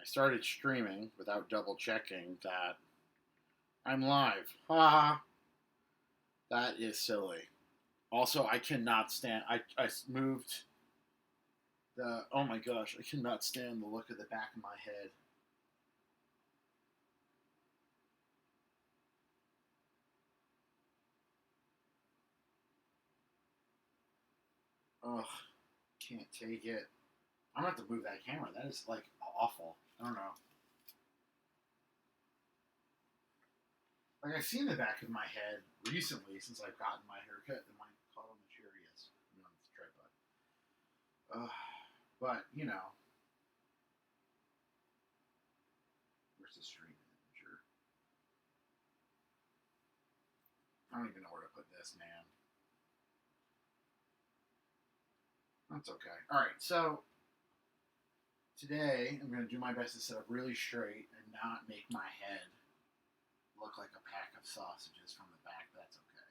I started streaming without double checking that I'm live. Ha! That is silly. Also, I cannot stand. I moved the. Oh my gosh, I cannot stand the look of the back of my head. Ugh, can't take it. I'm gonna have to move that camera. That is like awful. I don't know. Like I've seen the back of my head recently since I've gotten my haircut. Am I caught on the chair? Yes. No, it's the tripod. But you know, where's the stream manager? I don't even know where to put this, man. That's okay. All right, so today I'm going to do my best to sit up really straight and not make my head look like a pack of sausages from the back. That's okay.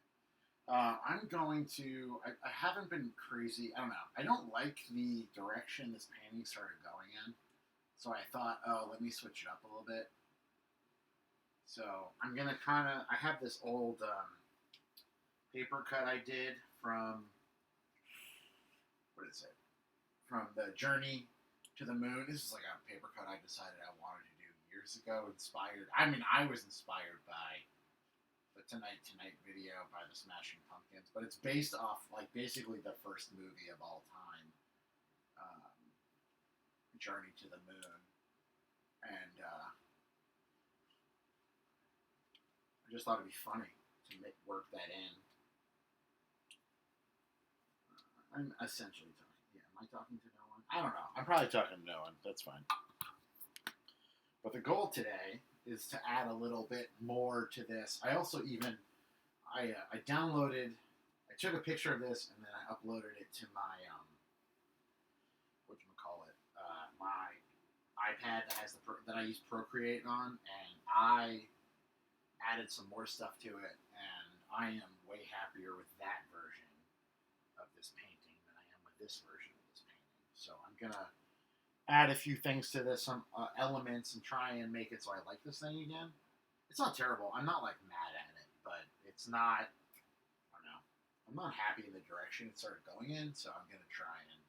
I'm going to. I haven't been crazy. I don't know. I don't like the direction this painting started going in, so I thought, oh, let me switch it up a little bit. So I'm gonna kind of. I have this old paper cut I did from what is it? From the Journey to the Moon. This is like a paper cut I decided I wanted to do years ago. Inspired. I mean, I was inspired by the Tonight video by the Smashing Pumpkins, but it's based off like basically the first movie of all time, um, Journey to the Moon, and I just thought it'd be funny to work that in. I'm essentially talking. Yeah, am I talking to no one? I don't know. I'm probably talking to no one. That's fine. But the goal today is to add a little bit more to this. I also even I downloaded. I took a picture of this and then I uploaded it to my what you call it my iPad that has that I use Procreate on, and I added some more stuff to it, and I am way happier with that version of this painting than I am with this version of this painting. So I'm gonna add a few things to this, some elements, and try and make it so I like this thing again. It's not terrible. I'm not like mad at it, but it's not. I don't know. I'm not happy in the direction it started going in, so I'm gonna try and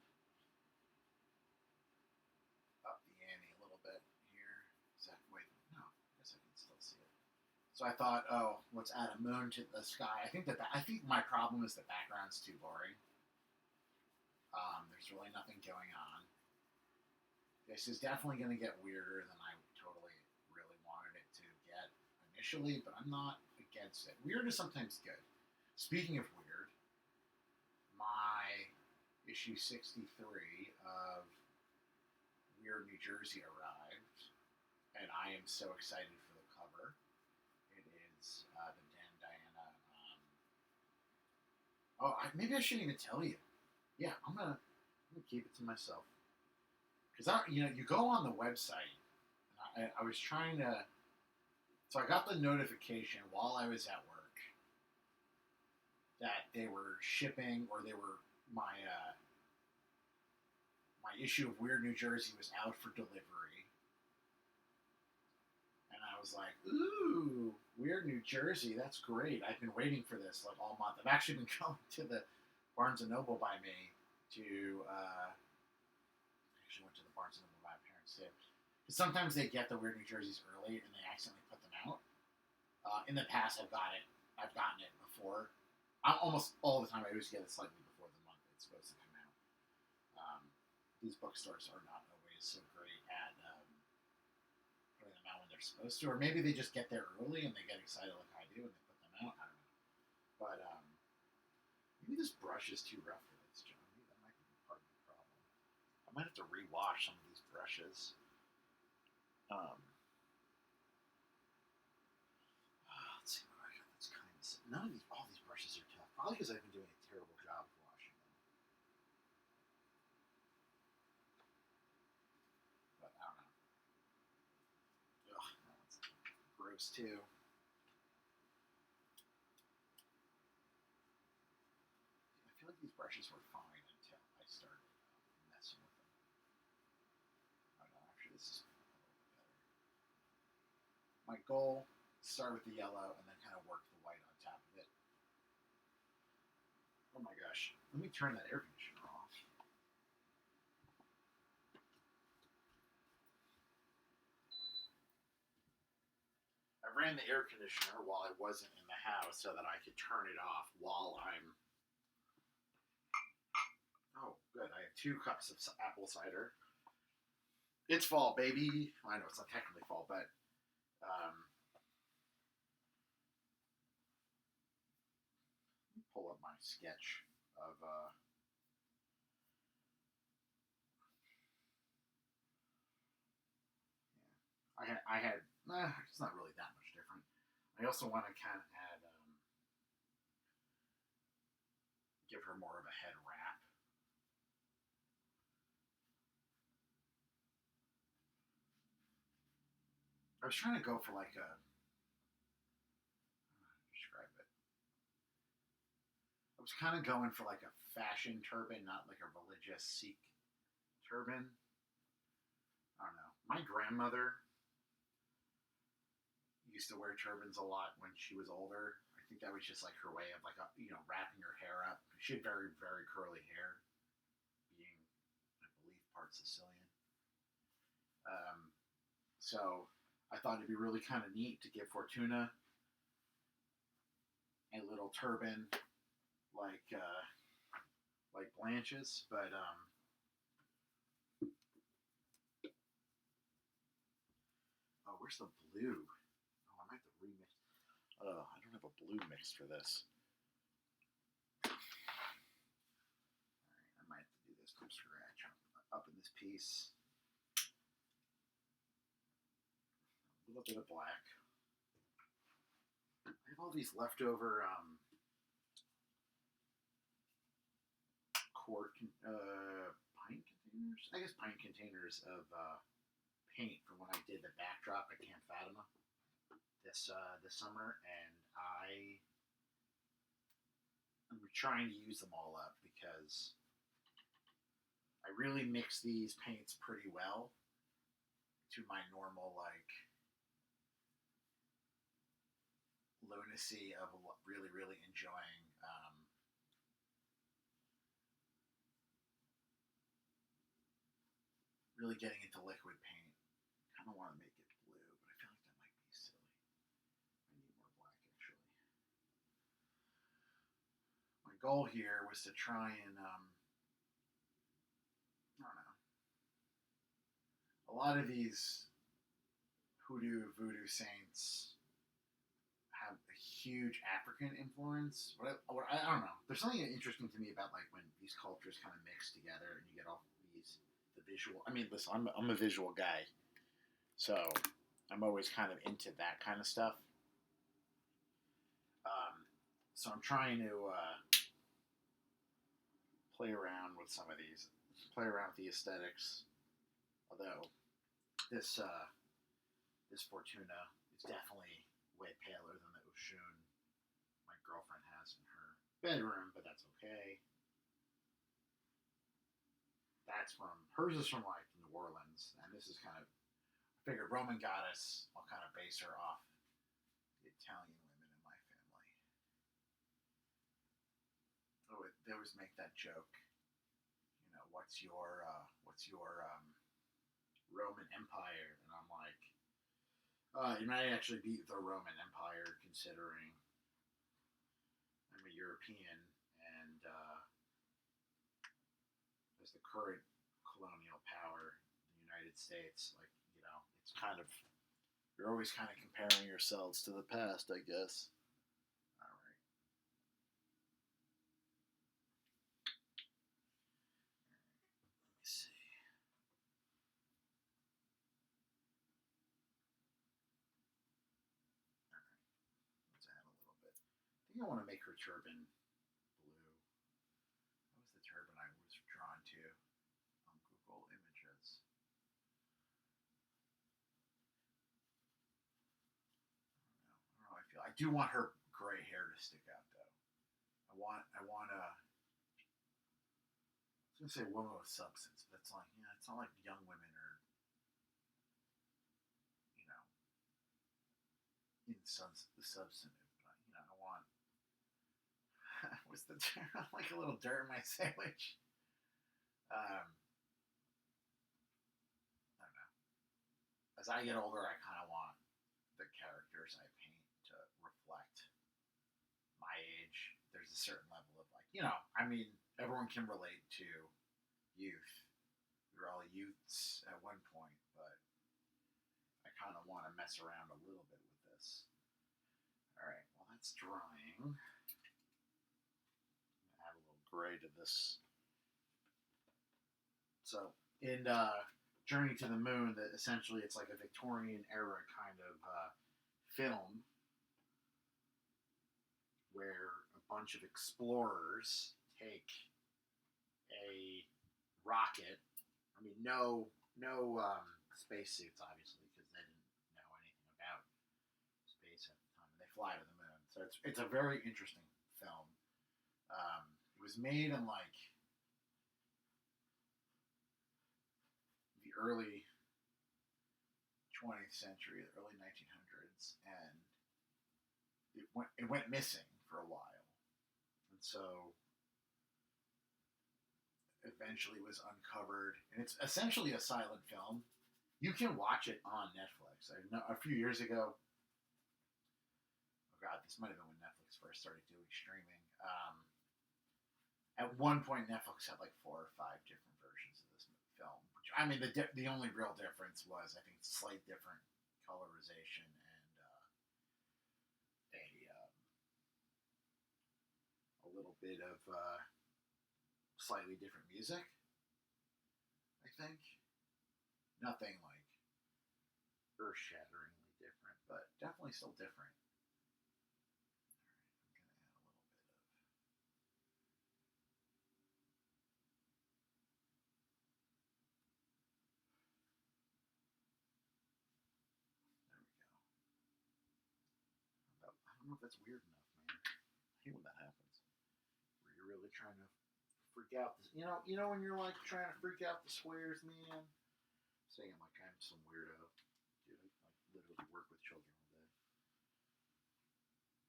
up the ante a little bit here. Is that wait? No, I guess I can still see it. So I thought, oh, let's add a moon to the sky. I think my problem is the background's too boring. There's really nothing going on. This is definitely going to get weirder than I totally really wanted it to get initially, but I'm not against it. Weird is sometimes good. Speaking of weird, my issue 63 of Weird New Jersey arrived, and I am so excited for the cover. It is the Dan Diana. Maybe I shouldn't even tell you. Yeah, I'm gonna keep it to myself because you go on the website. And I was trying to, so I got the notification while I was at work that they were shipping, or my issue of Weird New Jersey was out for delivery, and I was like, ooh, Weird New Jersey, that's great. I've been waiting for this like all month. I've actually been going to the Barnes and Noble by me to. I actually went to the Barnes and Noble by my parents too. Because sometimes they get the Weird New Jerseys early and they accidentally put them out. In the past, I've gotten it before. Almost all the time, I always get it slightly before the month it's supposed to come out. These bookstores are not always so great at putting them out when they're supposed to, or maybe they just get there early and they get excited like I do and they put them out. I don't know, but maybe this brush is too rough for this, John. Maybe that might be part of the problem. I might have to rewash some of these brushes. Let's see what I got. That's kind of none of these. All these brushes are tough. Probably because I've been doing a terrible job of washing them. But I don't know. Ugh, that one's gross too. I feel like these brushes were fine until I started messing with them. I don't know. Actually, this is a little my goal, start with the yellow and then kind of work the white on top of it. Oh my gosh. Let me turn that air conditioner off. I ran the air conditioner while I wasn't in the house so that I could turn it off while I'm... Oh, good. I have 2 cups of apple cider. It's fall, baby. I know it's not technically fall, but pull up my sketch of I had it's not really that much different. I also want to kind of add give her more of a head wrap. I was trying to go for like a describe it. I was kind of going for like a fashion turban, not like a religious Sikh turban. I don't know. My grandmother used to wear turbans a lot when she was older. I think that was just like her way of like wrapping her hair up. She had very very curly hair, being I believe part Sicilian. So I thought it'd be really kind of neat to give Fortuna a little turban like Blanche's, but oh, where's the blue? Oh, I might have to remix. Oh, I don't have a blue mix for this. Alright, I might have to do this from scratch. Up in this piece. A little bit of black. I have all these leftover pint containers? I guess pint containers of paint from when I did the backdrop at Camp Fatima this summer, and I'm trying to use them all up because I really mix these paints pretty well to my normal like lunacy of really really enjoying really getting into liquid paint. Kind of want to make it blue, but I feel like that might be silly. I need more black actually. My goal here was to try and I don't know. A lot of these hoodoo voodoo saints have a huge African influence. I don't know. There's something interesting to me about like when these cultures kind of mix together and you get all these the visual. I mean, listen, I'm a visual guy, so I'm always kind of into that kind of stuff. So I'm trying to play around with some of these, play around with the aesthetics. Although this this Fortuna is definitely way paler than the Oshun my girlfriend has in her bedroom, but that's okay. That's from hers is from like New Orleans, and this is kind of I figured Roman goddess. I'll kind of base her off the Italian women in my family. Oh, they always make that joke. You know, what's your Roman Empire? And I'm like, it might actually be the Roman Empire, considering I'm a European, and as the current colonial power, the United States, like it's kind of you're always kind of comparing yourselves to the past, I guess. All right. Let me see. All right. Let's add a little bit. I think I want to make her turban blue. That was the turban I was drawn to on Google Images. I don't know. I feel. I do want her gray hair to stick out though. I want a. I was gonna say woman with substance, but it's like it's not like young women are, you know, the substantive, but I want what's the term? Like a little dirt in my sandwich. I don't know. As I get older, I kind of want the characters I paint to reflect my age. There's a certain level of I mean, everyone can relate to youth. We were all youths at one point, but I kind of want to mess around a little bit with this. All right, well, that's drying. Add a little gray to this. So in Journey to the Moon, that essentially it's like a Victorian era kind of film where a bunch of explorers take a rocket. I mean, no spacesuits, obviously, because they didn't know anything about space at the time. They fly to the moon, so it's a very interesting film. It was made in like the early 20th century, the early 1900s, and it went missing for a while, and so eventually was uncovered, and it's essentially a silent film. You can watch it on Netflix. I know a few years ago. Oh God, this might have been when Netflix first started doing streaming. At one point, Netflix had like 4 or 5 different versions of this film. Which, I mean, the only real difference was I think slight different colorization and a little bit of slightly different music. I think nothing like earth-shatteringly different, but definitely still different. All right, I'm gonna add a little bit of. There we go. I don't know if that's weird enough, man. I hate when that happens. Where you're really trying to freak out. You know when you're like trying to freak out the squares, man. Saying like I'm some weirdo. Dude, I like literally work with children all day.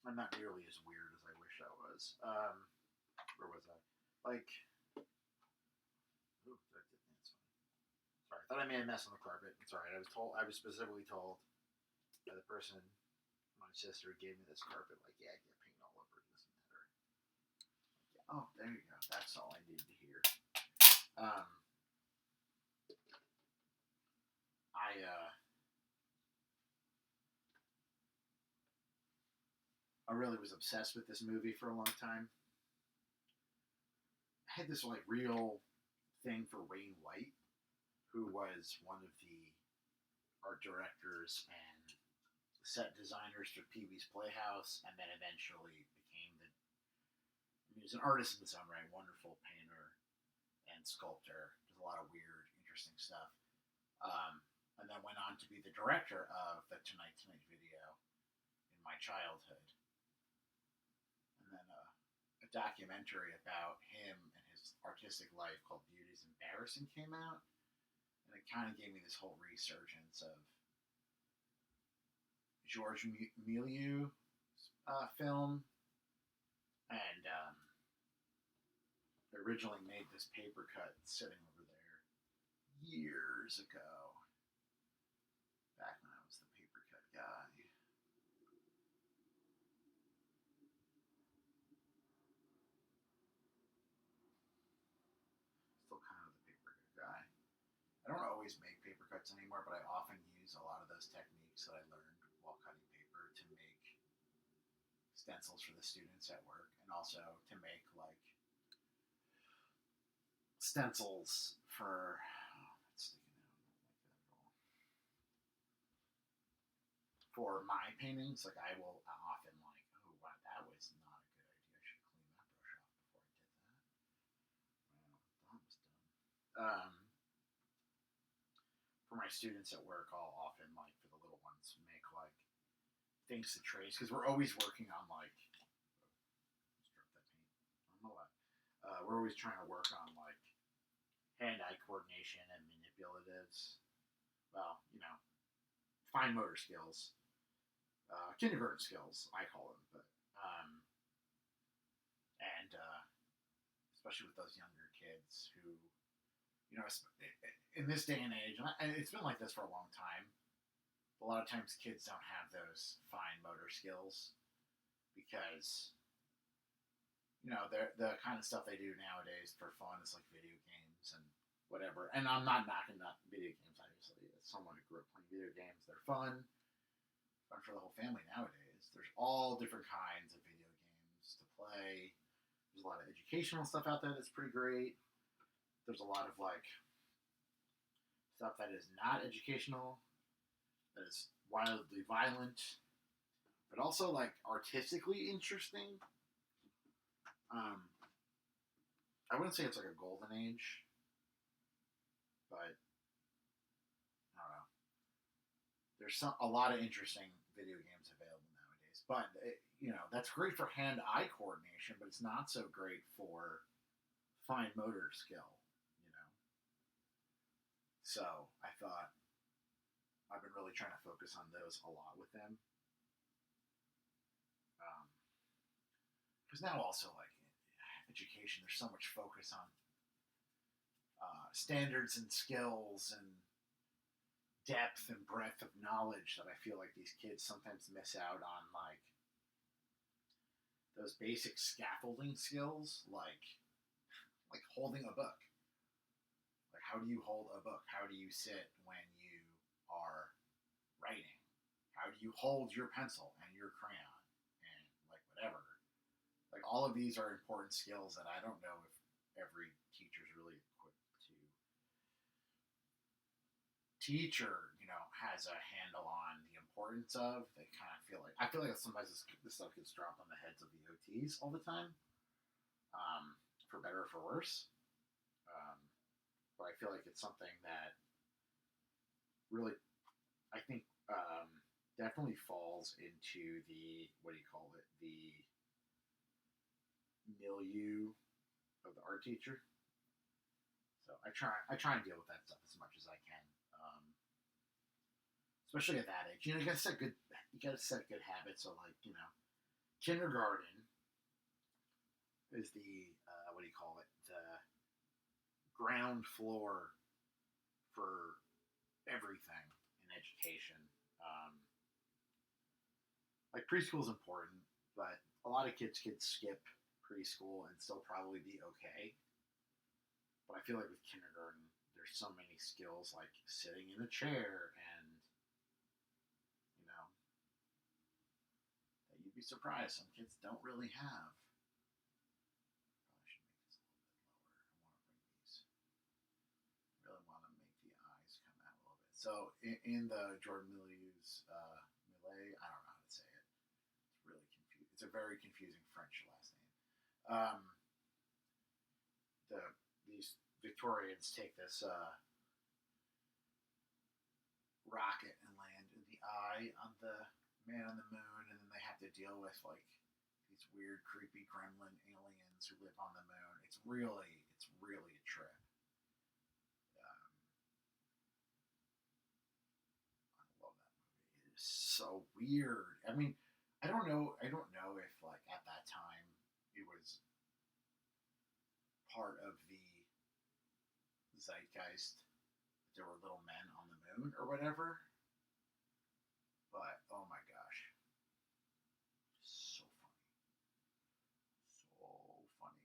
I'm not nearly as weird as I wish I was. Where was I? Like, ooh, that's fine. Sorry, I thought I made a mess on the carpet. It's alright. I was specifically told by the person, my sister gave me this carpet. Like, yeah, get paint all over it. Doesn't matter. Like, yeah, oh, there you go. That's all I needed to hear. I really was obsessed with this movie for a long time. I had this like real thing for Wayne White, who was one of the art directors and set designers for Pee-wee's Playhouse, and then eventually became he was an artist in his own right, wonderful painter and sculptor. Does a lot of weird, interesting stuff. And then went on to be the director of the Tonight Tonight video in my childhood. And then a documentary about him and his artistic life called Beauty's Embarrassing came out. And it kind of gave me this whole resurgence of Georges Méliès film. And originally made this paper cut sitting over there years ago. Back when I was the paper cut guy. Still kind of the paper cut guy. I don't always make paper cuts anymore, but I often use a lot of those techniques that I learned while cutting paper to make stencils for the students at work, and also to make like stencils for that's sticking out, I don't like that at all. For my paintings, like I will often like, oh wow, that was not a good idea. I should clean that brush off before I did that. Wow, that was dumb. For my students at work, I'll often like for the little ones make like things to trace because we're always working on like. Let's drop that paint on the left. We're always trying to work on like hand-eye coordination and manipulatives. Well, fine motor skills. kindergarten skills, I call them, but and especially with those younger kids who, you know, in this day and age, and it's been like this for a long time. A lot of times, kids don't have those fine motor skills because the kind of stuff they do nowadays for fun is like video games and whatever. And I'm not knocking that video games, obviously. As someone who grew up playing video games, they're fun for the whole family nowadays. There's all different kinds of video games to play. There's a lot of educational stuff out there that's pretty great. There's a lot of like stuff that is not educational, that is wildly violent, but also like artistically interesting. I wouldn't say it's like a golden age, but I don't know. There's a lot of interesting video games available nowadays, but that's great for hand-eye coordination, but it's not so great for fine motor skill. So I thought I've been really trying to focus on those a lot with them, because now also like education, there's so much focus on standards and skills and depth and breadth of knowledge that I feel like these kids sometimes miss out on, like those basic scaffolding skills, like holding a book. Like, how do you hold a book? How do you sit when you are writing? How do you hold your pencil and your crayon and like whatever? Like, all of these are important skills that I don't know if every teacher's really equipped to teach or has a handle on the importance of. They kind of I feel like sometimes this stuff gets dropped on the heads of the OTs all the time, for better or for worse. But I feel like it's something that really, I think, definitely falls into the, what do you call it, the milieu of the art teacher. So I try and deal with that stuff as much as I can, especially at that age. You gotta set good habits. So like kindergarten is the what do you call it, the ground floor for everything in education. Like preschool is important, but a lot of kids could skip preschool and still probably be okay. But I feel like with kindergarten, there's so many skills like sitting in a chair and that you'd be surprised some kids don't really have. Probably should make this a little bit lower. I want to bring these. Really want to make the eyes come out a little bit. So in the Jordan Milieu's Millet, I don't know how to say it. It's really confusing. It's a very confusing French last name. These Victorians take this rocket and land in the eye on the man on the moon, and then they have to deal with like these weird, creepy gremlin aliens who live on the moon. It's really a trip. I love that movie. It is so weird. I mean, I don't know if like at that time it was part of the zeitgeist that there were little men on the moon or whatever. But oh my gosh, so funny,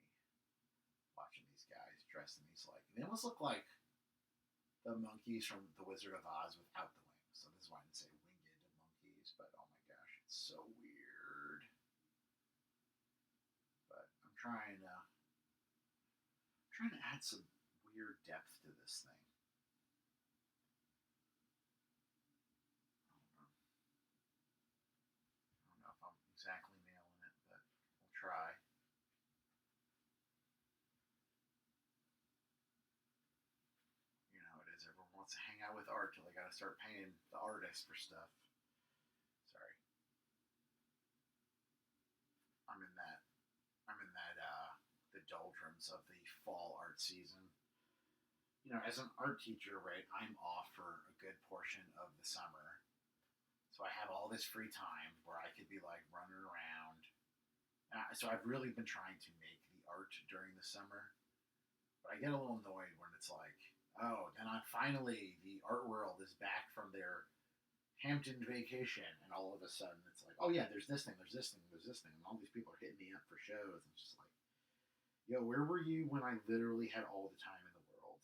watching these guys dressed in these they almost look like the monkeys from The Wizard of Oz without the wings. So this is why I didn't say winged monkeys, but oh my gosh, it's so weird. But I'm trying to add some weird depth to this thing. I don't know if I'm exactly nailing it, but we'll try. You know how it is. Everyone wants to hang out with art till they got to start paying the artist for stuff. Sorry. I'm in that the doldrums of the fall art season. As an art teacher, right, I'm off for a good portion of the summer. So I have all this free time where I could be like running around. So I've really been trying to make the art during the summer, but I get a little annoyed when it's like, oh, then finally the art world is back from their Hampton vacation, and all of a sudden it's like, oh yeah, there's this thing, there's this thing, there's this thing, and all these people are hitting me up for shows, and it's just like, yo, where were you when I literally had all the time in the world?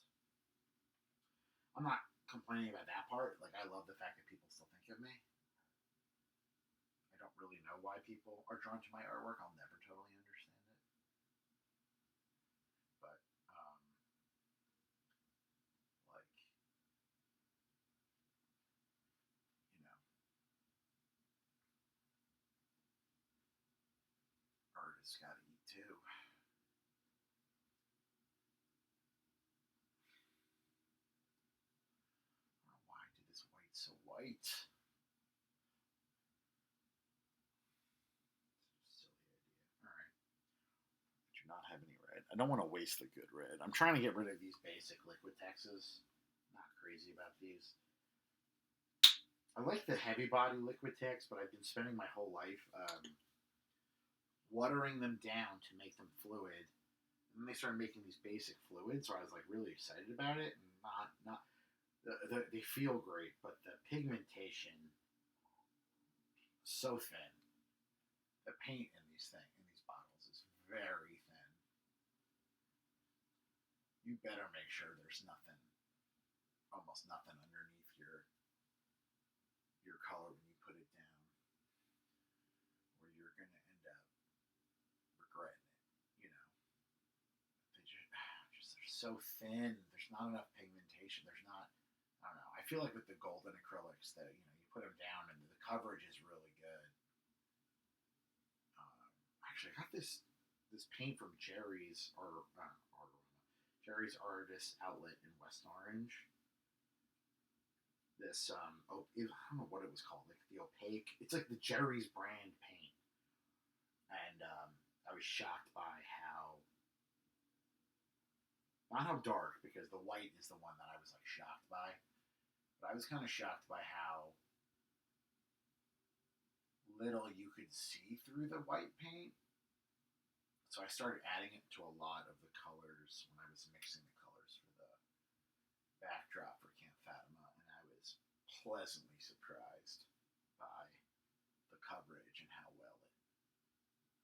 I'm not complaining about that part. Like, I love the fact that people still think of me. I don't really know why people are drawn to my artwork. I'll never totally understand it. But, like, you know, artists gotta eat too. I don't know why I did this white so white. Silly idea. Alright. Do not have any red. I don't want to waste the good red. I'm trying to get rid of these basic liquid texes. Not crazy about these. I like the heavy body liquid text, but I've been spending my whole life watering them down to make them fluid. And then they started making these basic fluids, so I was like really excited about it. And not they feel great, but the pigmentation so thin. The paint in these bottles is very thin. You better make sure there's nothing, almost nothing underneath your color when you put it down, or you're gonna end up regretting it. You know, they just they're so thin. There's not enough pigmentation. There's not. I don't know. I feel like with the golden acrylics that you put them down and the coverage is really good. Um, Actually, I got this paint from Jerry's Artist Outlet in West Orange. This I don't know what it was called, like the opaque. It's like the Jerry's brand paint, and I was shocked by how not how dark, because the white is the one that I was like shocked by, but I was kind of shocked by how little you could see through the white paint. So I started adding it to a lot of the colors when I was mixing the colors for the backdrop for Camp Fatima, and I was pleasantly surprised by the coverage and how well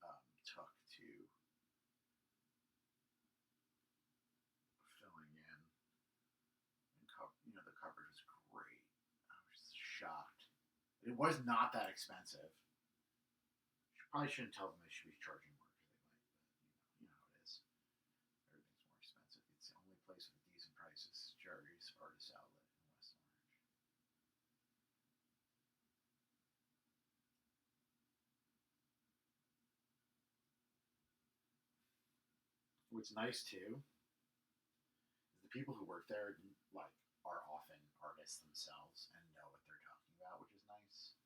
it took to filling in. And the coverage was great. I was shocked. It was not that expensive. Probably shouldn't tell them they should be charging more because they might, but you know how it is. Everything's more expensive. It's the only place with decent prices. Jerry's Artist Outlet in West Orange. What's nice too is the people who work there like are often artists themselves and know what they're talking about, which is nice.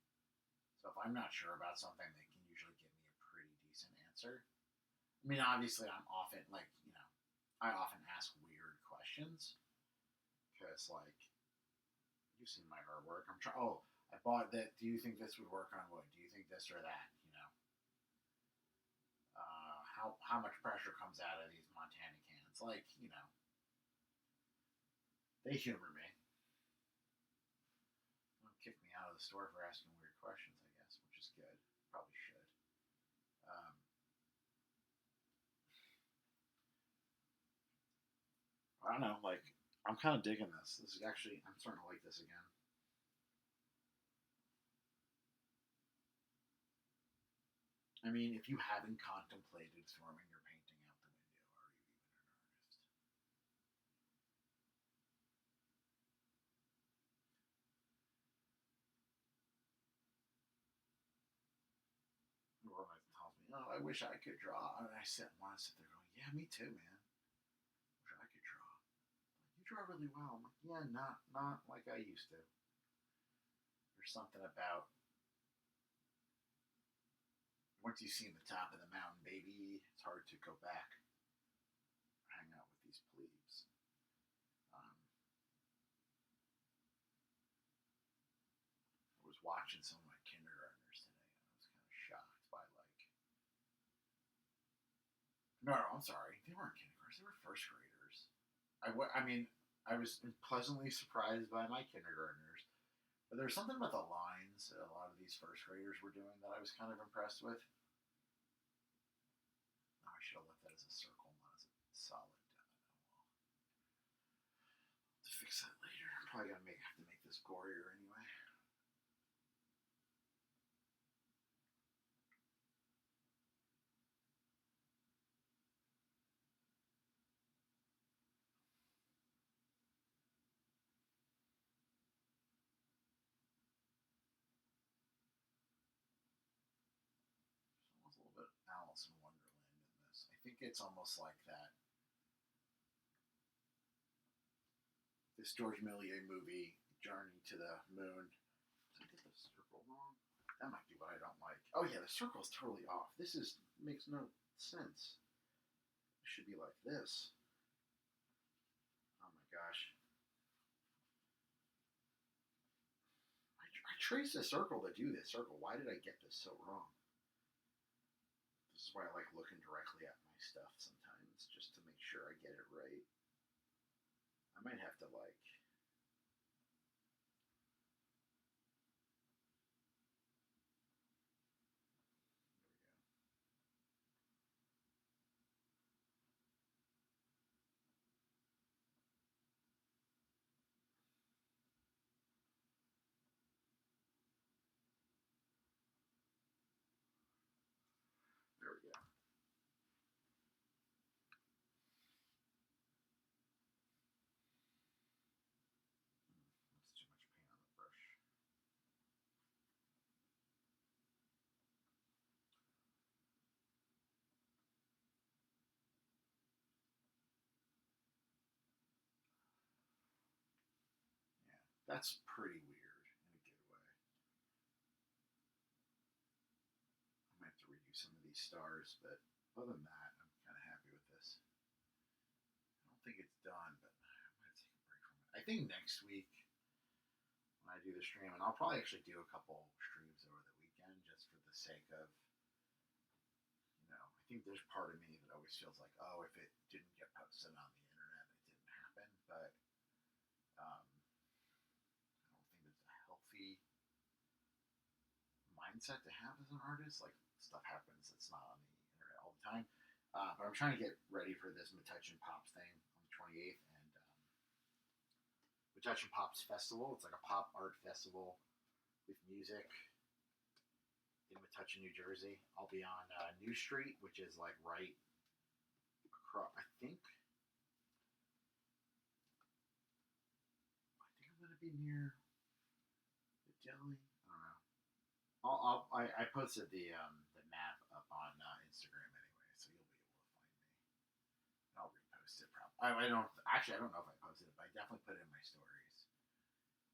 So if I'm not sure about something, they can usually give me a pretty decent answer. I mean, obviously, I'm often like I often ask weird questions because like you've seen my artwork. I'm trying. Oh, I bought that. Do you think this would work on wood? Do you think this or that? How much pressure comes out of these Montana cans? Like they humor me. They'll kick me out of the store for asking weird questions, I guess, which is good. Probably should. Um, I don't know. Like I'm kind of digging this. This is actually I'm starting to like this again. I mean, if you haven't contemplated throwing your painting out the window, are you even an artist? Or tells me, "Oh, I wish I could draw," and I want to sit there going, "Yeah, me too, man. Wish I could draw." Like, you draw really well. I'm like, "Yeah, not like I used to." There's something about once you see the top of the mountain, baby, it's hard to go back, hang out with these plebes. Um, I was watching some of my kindergarten No, no, I'm sorry. They weren't kindergartners. They were first graders. I mean, I was pleasantly surprised by my kindergartners. But there's something about the lines that a lot of these first graders were doing that I was kind of impressed with. Oh, I should have left that as a circle, not as a solid. To fix that later. Probably gonna have to make this gorier anyway. It's almost a little bit Alice in Wonderland in this. I think it's almost like that. This George Millier movie, Journey to the Moon. Did I get the circle wrong? That might be what I don't like. Oh yeah, the circle's totally off. Makes no sense. It should be like this. Oh my gosh. I traced a circle to do this circle. Why did I get this so wrong? This is why I like looking directly at my stuff sometimes, just to make sure I get it right. I might have to like. There we go. That's too much paint on the brush. Yeah, that's pretty weird in a good way. I might have to redo some of these stars, but other than that, I'm kind of happy with this. I don't think it's done, but I might take a break from it. I think next week when I do the stream, and I'll probably actually do a couple streams over the weekend just for the sake of, I think there's part of me that always feels like, oh, if it didn't get posted on the internet, it didn't happen. But I don't think it's a healthy mindset to have as an artist. Like stuff happens that's not on the internet all the time. But I'm trying to get ready for this Matouch and Pops thing on the 28th, and Matouch and Pops Festival. It's like a pop art festival with music in Metuchen, New Jersey. I'll be on New Street, which is like right across. I'm gonna be near the deli. I don't know. I posted the map up on Instagram anyway, so you'll be able to find me. I'll repost it probably. I don't actually. I don't know if I posted it, but I definitely put it in my stories.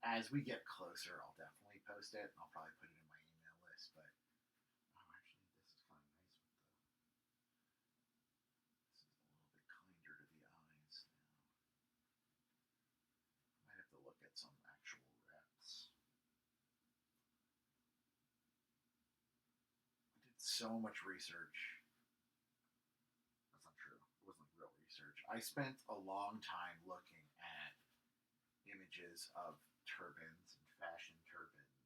As we get closer, I'll definitely post it. I'll probably put it in my email list, but actually, this is kind of nice with the. This is a little bit kinder to the eyes now. I might have to look at some actual reps. I did so much research. That's not true. It wasn't real research. I spent a long time looking at images of turbans and fashion turbans.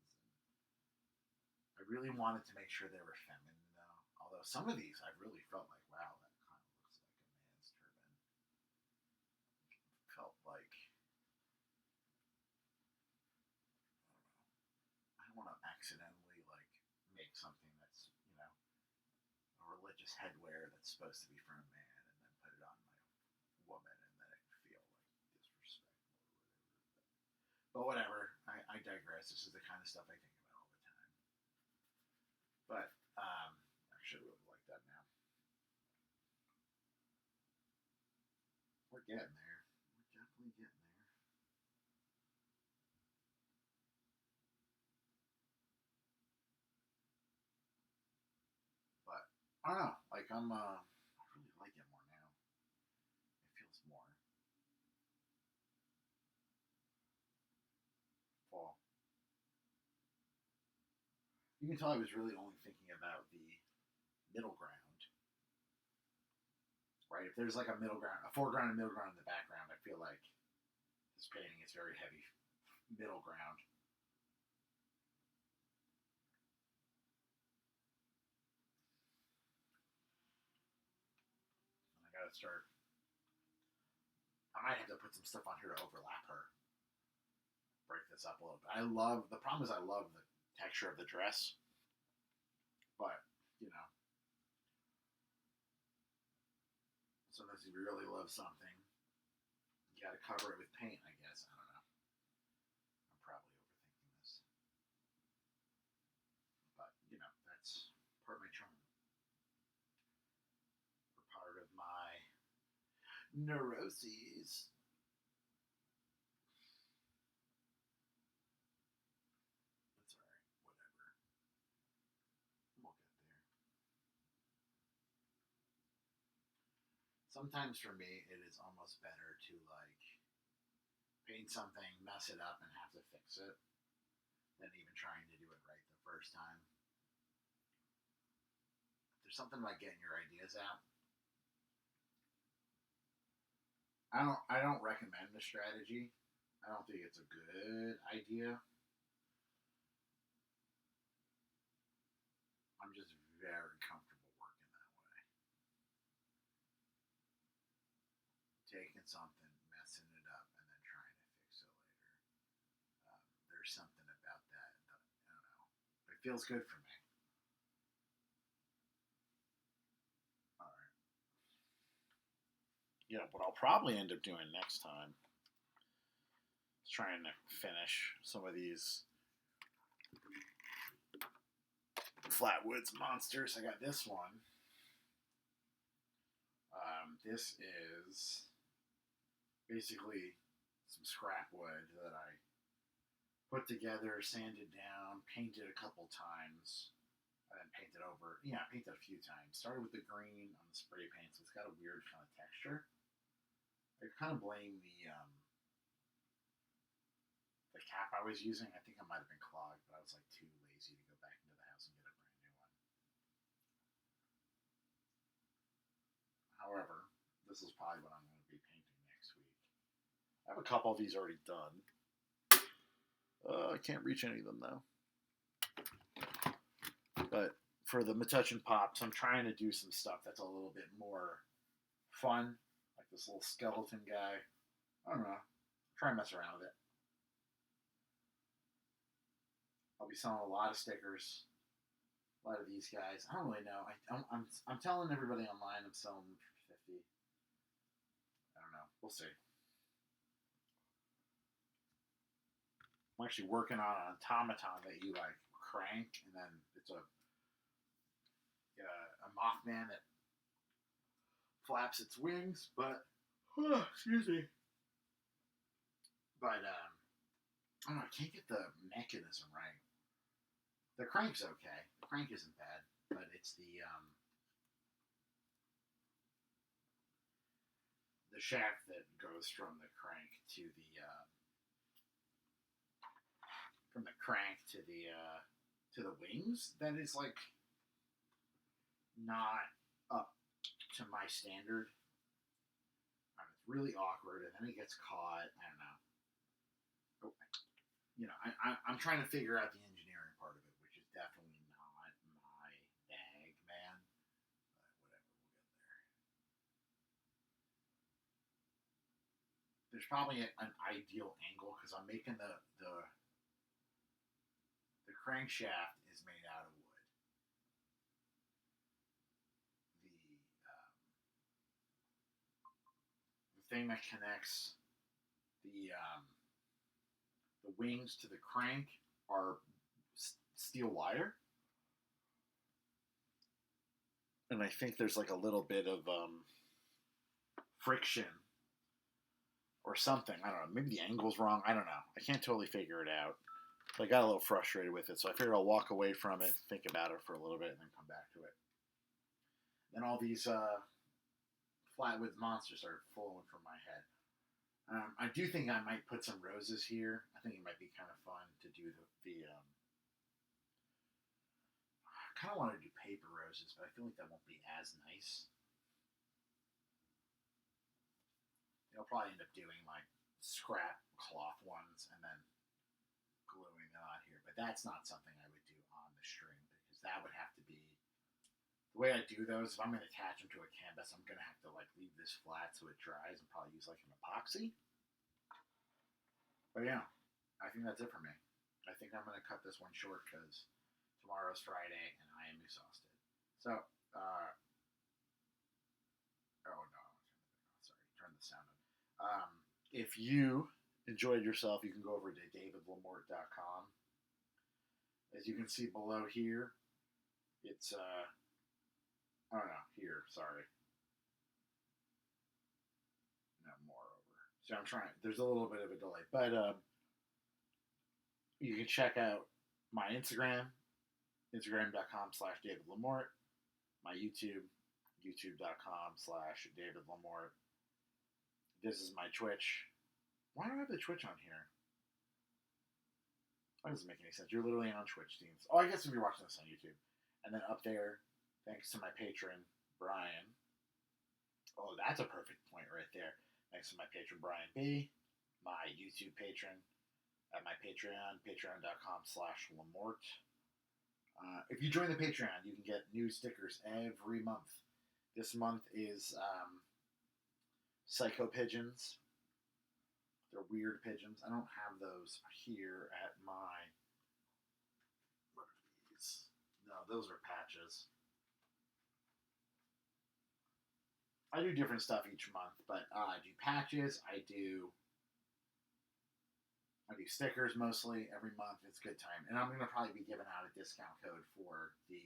And I really wanted to make sure they were feminine, though. Although some of these, I really felt like, wow, that kind of looks like a man's turban. It felt like I don't want to accidentally like make something that's a religious headwear that's supposed to be for a man, and then put it on my woman, and then it can feel like disrespectful or whatever. But whatever. I digress. This is the kind of stuff I think about all the time. But I should really like that now. We're getting there. We're definitely getting there. But I don't know. Like I really like it more now. It feels more fall. You can tell I was really only thinking about the middle ground. right? If there's like a middle ground, a foreground and middle ground in the background, I feel like this painting is very heavy middle ground. And I gotta start. I might have to put some stuff on here to overlap her. Break this up a little bit. The problem is I love the texture of the dress, but you know, sometimes if you really love something, you got to cover it with paint, I guess. I don't know. I'm probably overthinking this, but you know, that's part of my charm, or part of my neuroses. That's all right. Whatever. We'll get there. Sometimes for me, it is almost better to like paint something, mess it up, and have to fix it than even trying to do it right the first time. There's something about getting your ideas out. I don't recommend the strategy. I don't think it's a good idea. I'm just very comfortable working that way. Taking something, messing it up, and then trying to fix it later. There's something about that. I don't know. It feels good for me. All right. Yeah, what I'll probably end up doing next time is trying to finish some of these Flatwoods monsters. I got this one. This is basically some scrap wood that I put together, sanded down, painted a couple times, and then painted over. Yeah, I painted a few times. Started with the green on the spray paint, so it's got a weird kind of texture. I kind of blame the cap I was using. I think I might have been clogged, but I was like too lazy to go back into the house and get a brand new one. However, this is probably what I'm going to be painting next week. I have a couple of these already done. I can't reach any of them though. But for the Metuchen Pops, I'm trying to do some stuff that's a little bit more fun, like this little skeleton guy. I don't know. Try and mess around with it. I'll be selling a lot of stickers, a lot of these guys. I don't really know. I'm telling everybody online I'm selling them for 50. I don't know. We'll see. I'm actually working on an automaton that you like crank, and then it's a Mothman that flaps its wings. But excuse me. But I don't know. I can't get the mechanism right. The crank's okay. The crank isn't bad, but it's the shaft that goes from the crank to the wings that is like not up to my standard. It's really awkward, and then it gets caught. I don't know. You know, I'm trying to figure out the engineering part of it, which is definitely not my bag, man. But whatever, we'll get there. There's probably an ideal angle because I'm making the crankshaft is made out of wood. The thing that connects the wings to the crank are steel wire, and I think there's like a little bit of friction or something. I don't know. Maybe the angle's wrong. I don't know. I can't totally figure it out. So I got a little frustrated with it, so I figured I'll walk away from it, think about it for a little bit, and then come back to it. Then all these Flatwoods monsters are flowing from my head. I do think I might put some roses here. I think it might be kind of fun to do I kind of want to do paper roses, but I feel like that won't be as nice. He'll probably end up doing like scrap cloth ones and then gluing them on here. But that's not something I would do on the string because that would have to be the way I do those. If I'm going to attach them to a canvas, I'm going to have to like leave this flat so it dries and probably use like an epoxy. But yeah, I think that's it for me. I think I'm going to cut this one short because tomorrow's Friday and I am exhausted. So, oh no, sorry, turn the sound on. If you enjoyed yourself, you can go over to davidlamort.com. As you can see below here, it's, oh no, here, sorry. No, more over. So I'm trying, there's a little bit of a delay, but you can check out my Instagram, instagram.com/davidlamort, my YouTube, youtube.com/davidlamort. This is my Twitch. Why do I have the Twitch on here? That doesn't make any sense. You're literally on Twitch, teams. Oh, I guess if you're watching this on YouTube. And then up there, thanks to my patron, Brian. Oh, that's a perfect point right there. Thanks to my patron, Brian B. My YouTube patron at my Patreon, patreon.com/Lamort. If you join the Patreon, you can get new stickers every month. This month is Psycho Pigeons. They're weird pigeons. I don't have those here at my... What are these? No, those are patches. I do different stuff each month, but I do patches. I do stickers mostly every month. It's a good time. And I'm going to probably be giving out a discount code for the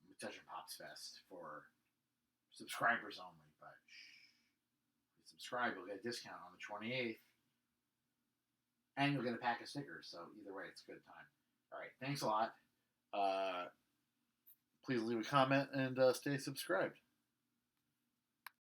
Mutation Pops Fest for subscribers only. But if you subscribe, you'll get a discount on the 28th. And you'll get a pack of stickers. So either way, it's a good time. All right. Thanks a lot. Please leave a comment and stay subscribed.